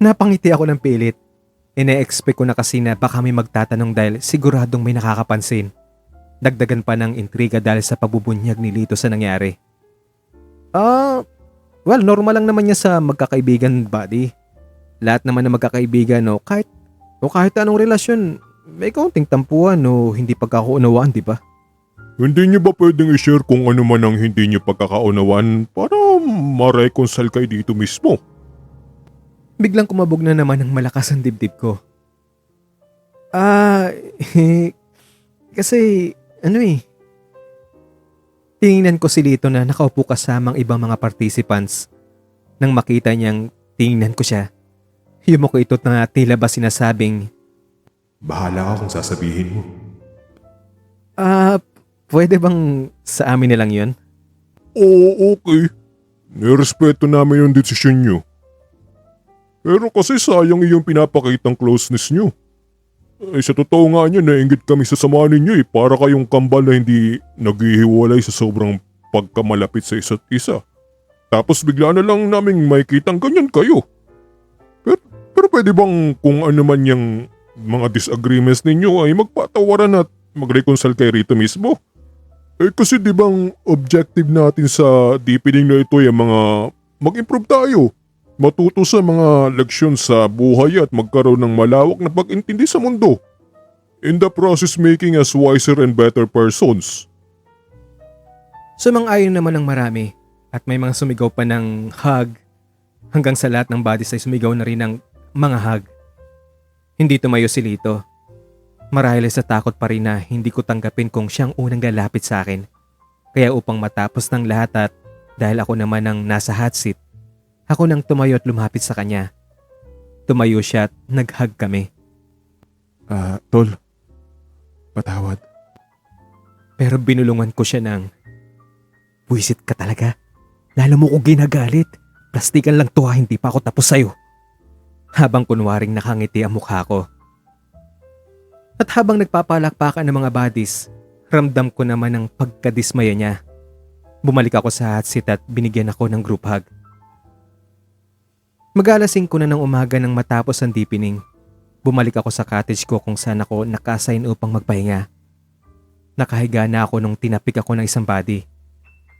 Speaker 1: Napangiti ako ng pilit. Ine-expect ko na kasi na baka may magtatanong dahil siguradong may nakakapansin. Dagdagan pa ng intriga dahil sa pagbubunyag ni Lito sa nangyari. Well, normal lang naman niya sa magkakaibigan, buddy. Lahat naman ng magkakaibigan o kahit anong relasyon, may kaunting tampuan o hindi pagkakaunawaan, di ba?
Speaker 2: Hindi niyo ba pwedeng i-share kung ano man ang hindi niyo pagkakaunawan para ma-reconcile kayo dito mismo?
Speaker 1: Biglang kumabog na naman ng malakas ang dibdib ko. Kasi tingnan ko si Lito na nakaupo kasamang ibang mga participants. Nang makita niyang tingnan ko siya, yumuko ito na tila ba sinasabing,
Speaker 2: Bahala ka kung sasabihin mo.
Speaker 1: pwede bang sa amin na lang yun?
Speaker 2: Oo, okay. Nirespeto namin yung desisyon niyo. Pero kasi sayang iyong pinapakitang closeness niyo. Sa totoo nga niya, nainggit kami sa samahan ninyo para kayong kambal na hindi naghihiwalay sa sobrang pagkamalapit sa isa't isa. Tapos bigla na lang naming makikitang ganyan kayo. Pero pwede bang kung ano man yung mga disagreements ninyo ay magpatawaran at mag-reconcile kayo rito mismo? Kasi di bang objective natin sa deepening na ito ay mga mag-improve tayo. Matuto sa mga leksyon sa buhay at magkaroon ng malawak na pag-intindi sa mundo. In the process making us wiser and better persons.
Speaker 1: Sumang-ayon naman ng marami at may mga sumigaw pa ng hug hanggang sa lahat ng bodies ay sumigaw na rin ng mga hug. Hindi tumayo si Lito. Marahil sa takot pa rin na hindi ko tanggapin kung siyang unang lalapit sa akin. Kaya upang matapos ng lahat at Dahil ako naman ang nasa hot seat, ako nang tumayo at lumapit sa kanya. Tumayo siya at nag-hug kami.
Speaker 2: Tol. Patawad.
Speaker 1: Pero binulungan ko siya ng, "Buwisit ka talaga. Lalo mo ko ginagalit. Plastikan lang to ha, hindi pa ako tapos sa'yo." Habang kunwaring nakangiti ang mukha ko. At habang nagpapalakpakan ng mga buddies, ramdam ko naman ang pagkadismaya niya. Bumalik ako sa hot seat at binigyan ako ng group hug. Mag-alas 5 na ng umaga nang matapos ang deepening. Bumalik ako sa cottage ko kung saan ako naka-assign upang magpahinga. Nakahiga na ako nung tinapik ako ng isang body.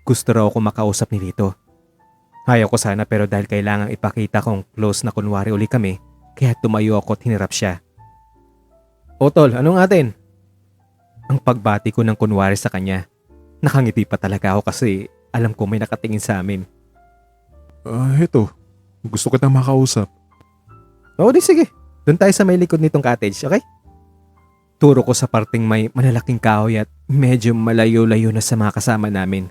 Speaker 1: Gusto raw ako makausap ni Lito. Ayaw ko sana pero dahil kailangang ipakita kong close na kunwari uli kami, kaya tumayo ako at hinirap siya. "O tol, anong atin?" Ang pagbati ko ng kunwari sa kanya. Nakangiti pa talaga ako kasi alam ko may nakatingin sa amin.
Speaker 2: Heto. Gusto kitang makausap.
Speaker 1: "Oo di sige, doon tayo sa may likod nitong cottage, okay?" Turo ko sa parting may malalaking kahoy at medyo malayo-layo na sa mga kasama namin.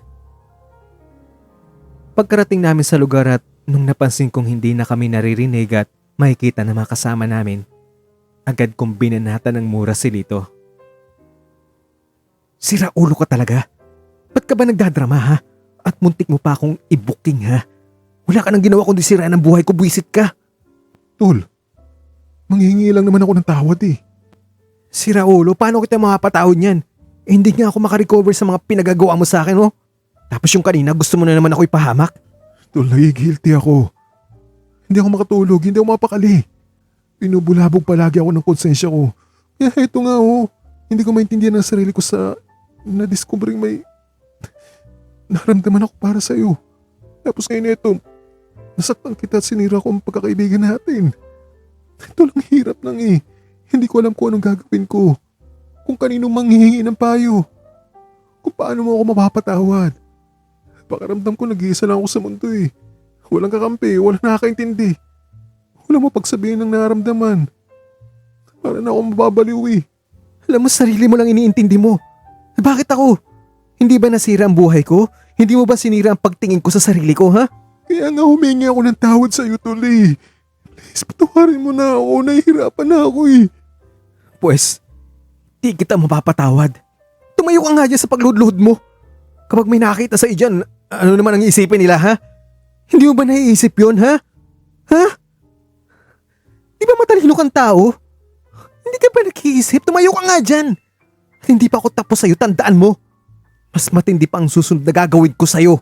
Speaker 1: Pagkarating namin sa lugar at nung napansin kong hindi na kami naririnig at makikita na mga kasama namin, agad kong binanata ng mura si Lito. "Sira ulo ka talaga. Ba't ka ba nagdadrama ha? At muntik mo pa akong i-booking ha? Wala ka nang ginawa kundi sira ng buhay ko, buwisit ka."
Speaker 2: Tol. Manghihingi lang naman ako ng tawad eh.
Speaker 1: "Sira ulo, paano kita makapatawad niyan? Hindi nga ako makarecover sa mga pinagagawa mo sa akin oh. Tapos yung kanina gusto mo na naman ako ipahamak."
Speaker 2: Tol, nagigilty ako. Hindi ako makatulog, hindi ako mapakali. Pinubulabog palagi ako ng konsensya ko. Kaya eto nga oh, hindi ko maintindihan ang sarili ko sa na-discovering may naramdaman ako para sa'yo. Tapos ngayon eto, nasaktan kita at sinira ko ang pagkakaibigan natin. Ito lang hirap lang eh. Hindi ko alam kung anong gagawin ko. Kung kanino manghihingi ng payo. Kung paano mo ako mapapatawad. Pakaramdam ko nag-iisa lang ako sa mundo eh. Walang kakampi, walang nakakaintindi. Walang mapagsabihin ng nararamdaman. Para na ako mababaliw eh.
Speaker 1: Alam mo, sarili mo lang iniintindi mo. Bakit ako? Hindi ba nasira ang buhay ko? Hindi mo ba sinira ang pagtingin ko sa sarili ko, ha?
Speaker 2: Kaya nga humingi ako ng tawad sa iyo, Tol eh. Please, patawarin mo na ako. Nahihirapan na ako eh.
Speaker 1: Pues, di kita mapapatawad. Tumayo ka nga dyan sa pagludluhod mo. Kapag may nakita sa dyan, ano naman ang iisipin nila, ha? Hindi mo ba naiisip yun, ha? Ha? Di ba matalino kang tao? Hindi ka ba nag-iisip? Tumayo ka nga dyan. At hindi pa ako tapos sa'yo, tandaan mo. Mas matindi pa ang susunod na gagawin ko sa'yo.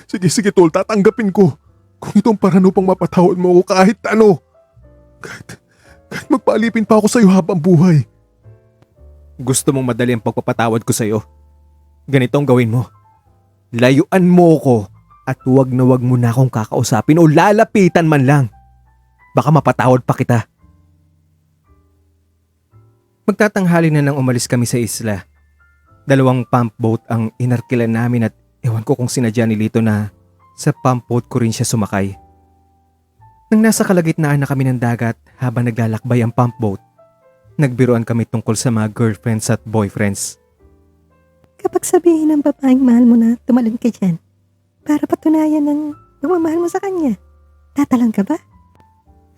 Speaker 2: Sige, Tol, tatanggapin ko. Kung itong paraan upang mapatawad mo ako kahit ano. Kahit magpaalipin pa ako sa'yo habang buhay.
Speaker 1: Gusto mong madali ang pagpapatawad ko sa'yo? Ganito ang gawin mo. Layuan mo ko at huwag na huwag mo na akong kakausapin o lalapitan man lang. Baka mapatawad pa kita. Magtatanghali na nang umalis kami sa isla. 2 pump boat ang inarkilan namin at ewan ko kung sinadya ni Lito na sa pump boat ko rin siya sumakay. Nang nasa kalagitnaan na kami ng dagat habang naglalakbay ang pump boat, nagbiruan kami tungkol sa mga girlfriends at boyfriends.
Speaker 3: Kapag sabihin ng babaeng mahal mo na tumalon ka dyan, para patunayan ng pagmamahal mo sa kanya, tatalon ka ba?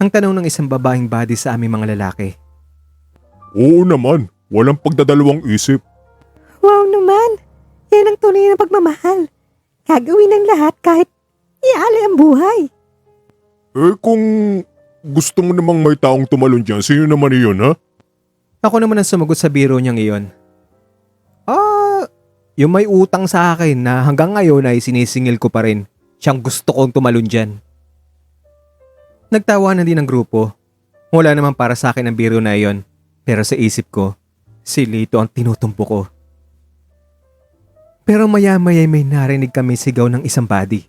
Speaker 1: Ang tanong ng isang babaeng body sa aming mga lalaki.
Speaker 2: Oo naman, walang pagdadalawang isip.
Speaker 3: Wow naman! Yan ang tunay na pagmamahal. Gagawin ng lahat kahit iali ang buhay.
Speaker 2: Kung gusto mo namang may taong tumalon dyan, sino naman iyon ha?
Speaker 1: Ako naman ang sumagot sa biro niyang iyon. Yung may utang sa akin na hanggang ngayon ay sinisingil ko pa rin. Siyang gusto kong tumalon dyan. Nagtawanan din ang grupo. Wala naman para sa akin ang biro na iyon. Pero sa isip ko, si Lito ang tinutumpo ko. Pero maya-maya may narinig kami sigaw ng isang body.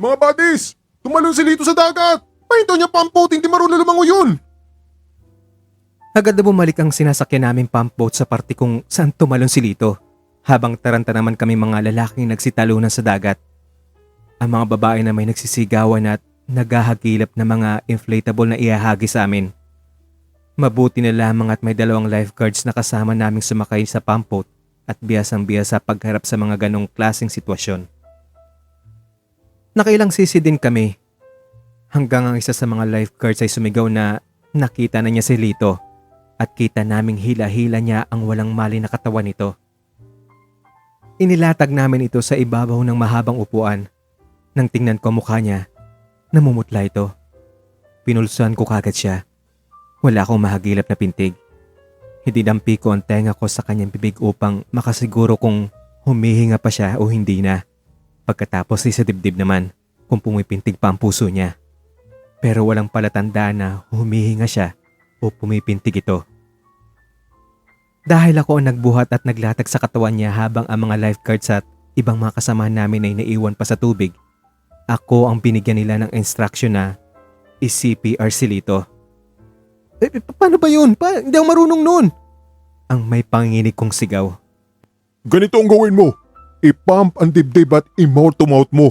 Speaker 2: Mga buddies, tumalon si Lito sa dagat. Pahinto niya pampot, hindi marunong lumango yun.
Speaker 1: Agad na bumalik ang sinasakyan naming pump boat sa parte kung saan tumalon si Lito. Habang taranta naman kami mga lalaking nagsitalunan sa dagat. Ang mga babae na may nagsisigawan at naghahagilap na mga inflatable na ihahagi sa amin. Mabuti na lamang at may 2 lifeguards na kasama naming sumakay sa pump boat at biyasang-biyasa pagharap sa mga ganong klaseng sitwasyon. Nakailang sisi din kami hanggang ang isa sa mga lifeguards ay sumigaw na nakita na niya si Lito at kita naming hila-hila niya ang walang mali na katawan nito. Inilatag namin ito sa ibabaw ng mahabang upuan. Nang tingnan ko mukha niya, namumutla ito. Pinulsuhan ko kagad siya. Wala akong mahagilap na pintig. Hididampi ko ang tenga ko sa kanyang bibig upang makasiguro kung humihinga pa siya o hindi na. Pagkatapos ay sa dibdib naman kung pumipintig pa ang puso niya. Pero walang palatandaan na humihinga siya o pumipintig ito. Dahil ako ang nagbuhat at naglatag sa katawan niya habang ang mga lifeguards at ibang mga kasamahan namin ay naiwan pa sa tubig, ako ang binigyan nila ng instruction na i-CPR si Lito. Paano ba yun? Hindi ako marunong noon. Ang may panginginig kong sigaw.
Speaker 2: Ganito ang gawin mo. I-pump ang dibdib at i-mouth to mouth mo.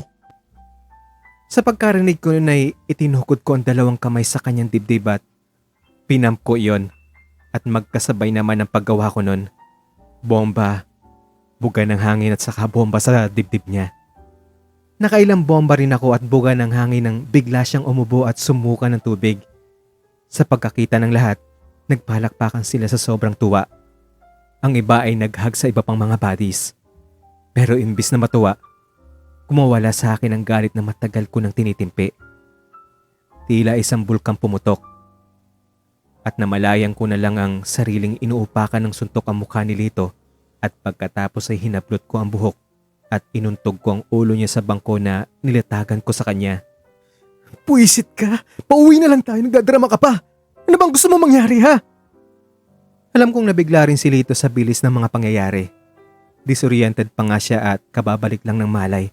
Speaker 1: Sa pagkarinig ko nun ay itinukod ko ang dalawang kamay sa kanyang dibdib at pinamp ko iyon at magkasabay naman ang paggawa ko nun. Bomba, buga ng hangin at saka bomba sa dibdib niya. Nakailang bomba rin ako at buga ng hangin nang bigla siyang umubo at sumuka ng tubig. Sa pagkakita ng lahat, nagpalakpakan sila sa sobrang tuwa. Ang iba ay naghag sa iba pang mga buddies. Pero imbis na matuwa, kumawala sa akin ang galit na matagal ko nang tinitimpi. Tila isang bulkang pumutok. At namalayan ko na lang ang sariling inuupakan ng suntok ang mukha ni Lito at pagkatapos ay hinablot ko ang buhok at inuntog ko ang ulo niya sa bangko na nilatagan ko sa kanya. Puisit ka! Pauwi na lang tayo, nagdadrama ka pa! Ano bang gusto mo mangyari ha? Alam kong nabigla rin si Lito sa bilis ng mga pangyayari. Disoriented pa nga siya at kababalik lang ng malay.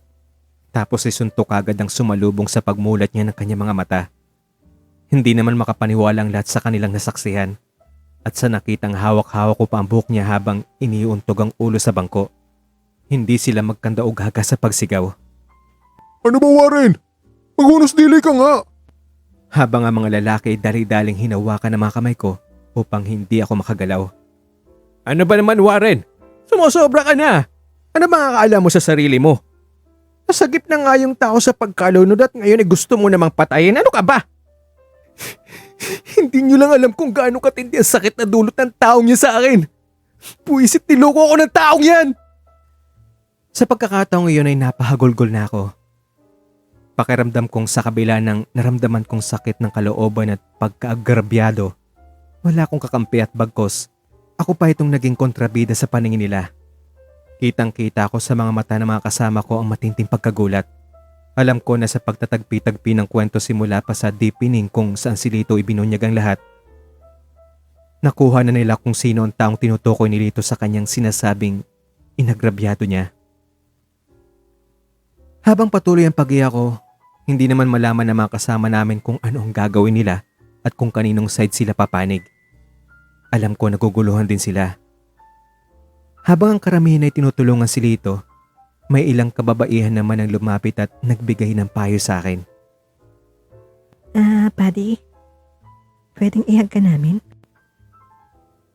Speaker 1: Tapos ay suntok agad ang sumalubong sa pagmulat niya ng kanyang mga mata. Hindi naman makapaniwala ang lahat sa kanilang nasaksihan. At sa nakitang hawak-hawak ko pa ang buhok niya habang iniuntog ang ulo sa bangko. Hindi sila magkandaog-haga sa pagsigaw.
Speaker 2: Ano ba, Warren? Maghunos dili ka nga!
Speaker 1: Habang ang mga lalaki dali-daling hinawakan ng mga kamay ko upang hindi ako makagalaw. Ano ba naman, Warren? Sumusobra ka na! Ano ba akala mo sa sarili mo? Nasagip na nga yung tao sa pagkalunod at ngayon ay gusto mo namang patayin. Ano ka ba? Hindi nyo lang alam kung gaano katindi ang sakit na dulot ng taong niya sa akin. Puisit, niloko ako ng taong yan! Sa pagkakataong iyon ay napahagulgol na ako. Pakiramdam kong sa kabila ng naramdaman kong sakit ng kalooban at pagkaagrabyado, wala akong kakampi at bagkos. Ako pa itong naging kontrabida sa paningin nila. Kitang-kita ko sa mga mata ng mga kasama ko ang matinding pagkagulat. Alam ko na sa pagtatagpi-tagpi ng kwento simula pa sa deepening kung saan si Lito ibinunyag ang lahat. Nakuha na nila kung sino ang taong tinutukoy ni Lito sa kanyang sinasabing inagrabyado niya. Habang patuloy ang pag-iyak ko, hindi naman malaman ng mga kasama namin kung ano ang gagawin nila at kung kaninong side sila papanig. Alam ko naguguluhan din sila. Habang ang karamihan ay tinutulungan si Lito, may ilang kababaihan naman ang lumapit at nagbigay ng payo sa akin.
Speaker 3: Buddy, pwedeng ihag ka namin?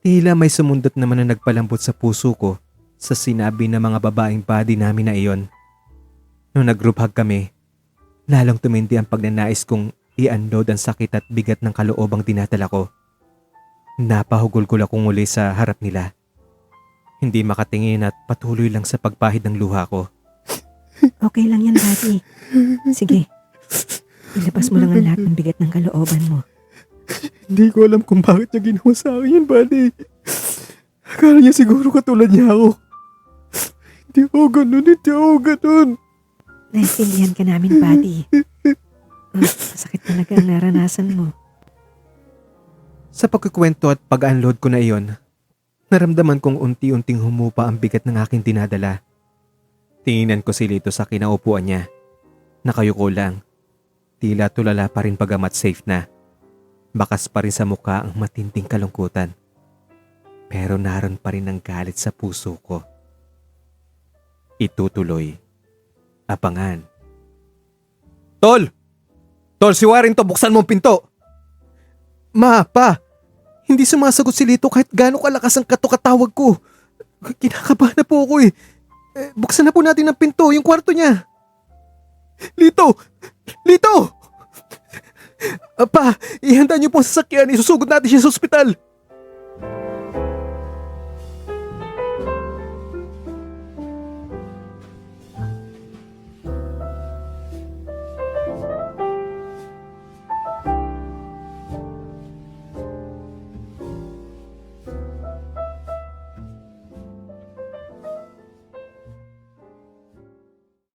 Speaker 1: Tila may sumundot naman na nagpalambot sa puso ko sa sinabi ng mga babaeng buddy namin na iyon. Nung nag-group hug kami, lalong tumindi ang pagnanais kong i-unload ang sakit at bigat ng kaloobang dinadala ko. Napahugulgol akong muli sa harap nila. Hindi makatingin at patuloy lang sa pagpahid ng luha ko.
Speaker 3: Okay lang yan, buddy. Sige, ilabas mo lang ang lahat ng bigat ng kalooban mo.
Speaker 2: Hindi ko alam kung bakit niya ginawa sa akin yan, buddy. Akala niya siguro katulad niya ako. Hindi ako ganun.
Speaker 3: Naintindihan ka namin, buddy. Masakit talaga ang naranasan mo.
Speaker 1: Sa pagkukwento at pag-unload ko na iyon, naramdaman kong unti-unting humupa ang bigat ng aking dinadala. Tinginan ko si Lito sa kinaupuan niya. Nakayuko lang. Tila tulala pa rin bagamat safe na. Bakas pa rin sa mukha ang matinding kalungkutan. Pero naroon pa rin ang galit sa puso ko. Itutuloy. Abangan. Tol! Tol, si Warren to, buksan mo ang pinto! Ma, pa! Hindi sumasagot si Lito kahit gaano kalakas ang katukatawag ko.
Speaker 4: Kinakabahan na po ako eh. Buksan na po natin ang pinto, yung kwarto niya. Lito! Lito! Pa, ihanda niyo po ang sasakyan, isusugod natin siya sa ospital.